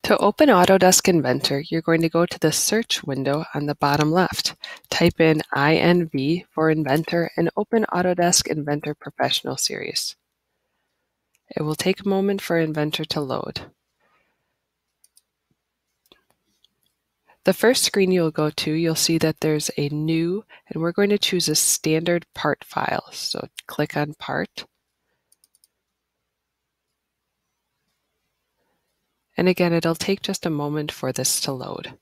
To open Autodesk Inventor, you're going to go to the search window on the bottom left. Type in INV for Inventor and open Autodesk Inventor Professional Series. It will take a moment for Inventor to load. The first screen you'll go to, you'll see that there's a new, and we're going to choose a standard part file. So click on Part. And again, it'll take just a moment for this to load.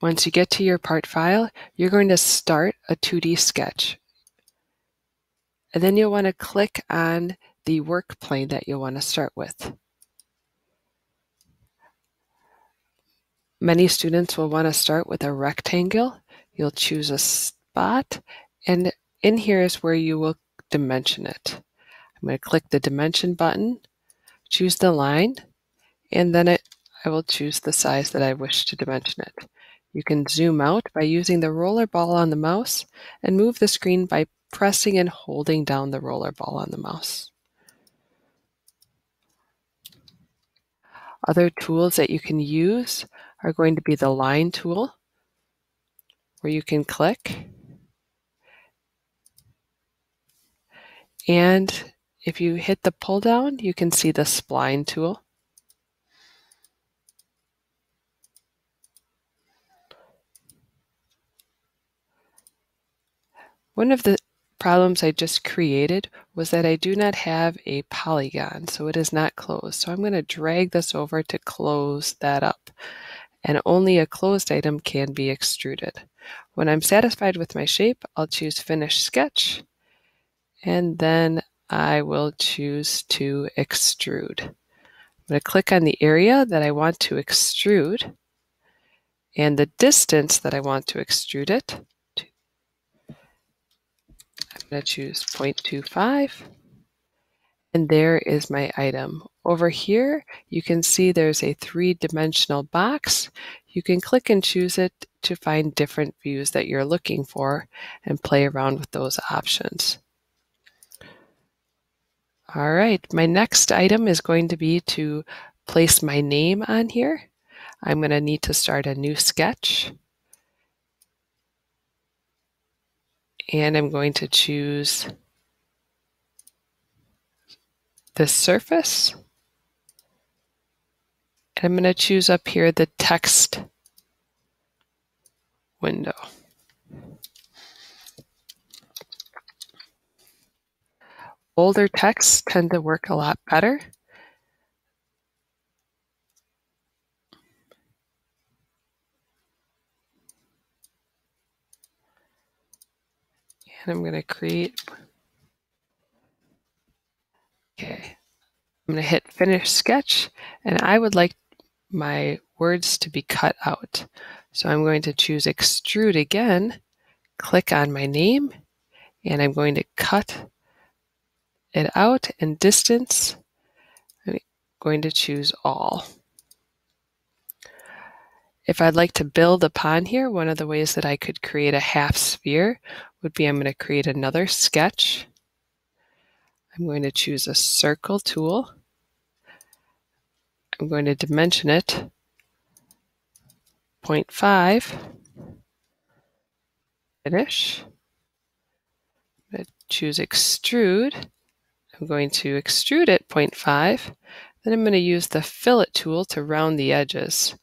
Once you get to your part file, you're going to start a 2D sketch. And then you'll want to click on the work plane that you'll want to start with. Many students will want to start with a rectangle. You'll choose a spot, and in here is where you will dimension it. I'm going to click the dimension button, choose the line, and then I will choose the size that I wish to dimension it. You can zoom out by using the roller ball on the mouse and move the screen by pressing and holding down the roller ball on the mouse. Other tools that you can use are going to be the line tool, where you can click. And if you hit the pull down, you can see the spline tool. One of the problems I just created was that I do not have a polygon, so it is not closed. So I'm going to drag this over to close that up. And only a closed item can be extruded. When I'm satisfied with my shape, I'll choose Finish Sketch, and then I will choose to extrude. I'm going to click on the area that I want to extrude and the distance that I want to extrude it. I'm going to choose 0.25, and there is my item. Over here, you can see there's a 3-dimensional box. You can click and choose it to find different views that you're looking for and play around with those options. All right, my next item is going to be to place my name on here. I'm going to need to start a new sketch. And I'm going to choose this surface. And I'm going to choose up here the text window. Older texts tend to work a lot better. And I'm going to create. Okay. I'm going to hit Finish Sketch, and I would like my words to be cut out. So I'm going to choose Extrude again, click on my name, and I'm going to cut it out, and distance, I'm going to choose All. If I'd like to build upon here, one of the ways that I could create a half sphere would be I'm going to create another sketch. I'm going to choose a circle tool. I'm going to dimension it 0.5. Finish. I'm going to choose Extrude. I'm going to extrude it 0.5. Then I'm going to use the fillet tool to round the edges.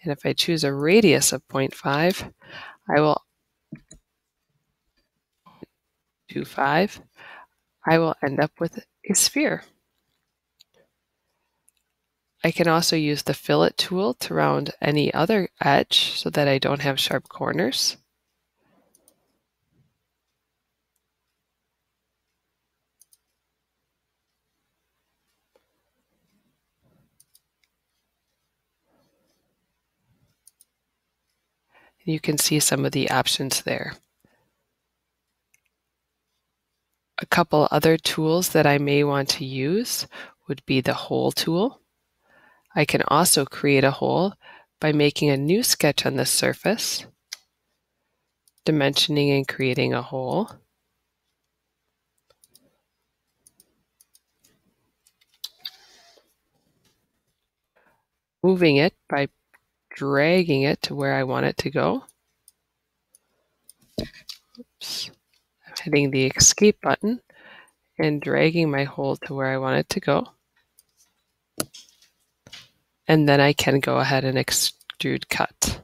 And if I choose a radius of 0.5, I will 0.25. I will end up with a sphere. I can also use the fillet tool to round any other edge so that I don't have sharp corners. You can see some of the options there. A couple other tools that I may want to use would be the hole tool. I can also create a hole by making a new sketch on this surface, dimensioning and creating a hole. moving it by dragging it to where I want it to go. Oops. I'm hitting the escape button and dragging my hole to where I want it to go. And then I can go ahead and extrude cut.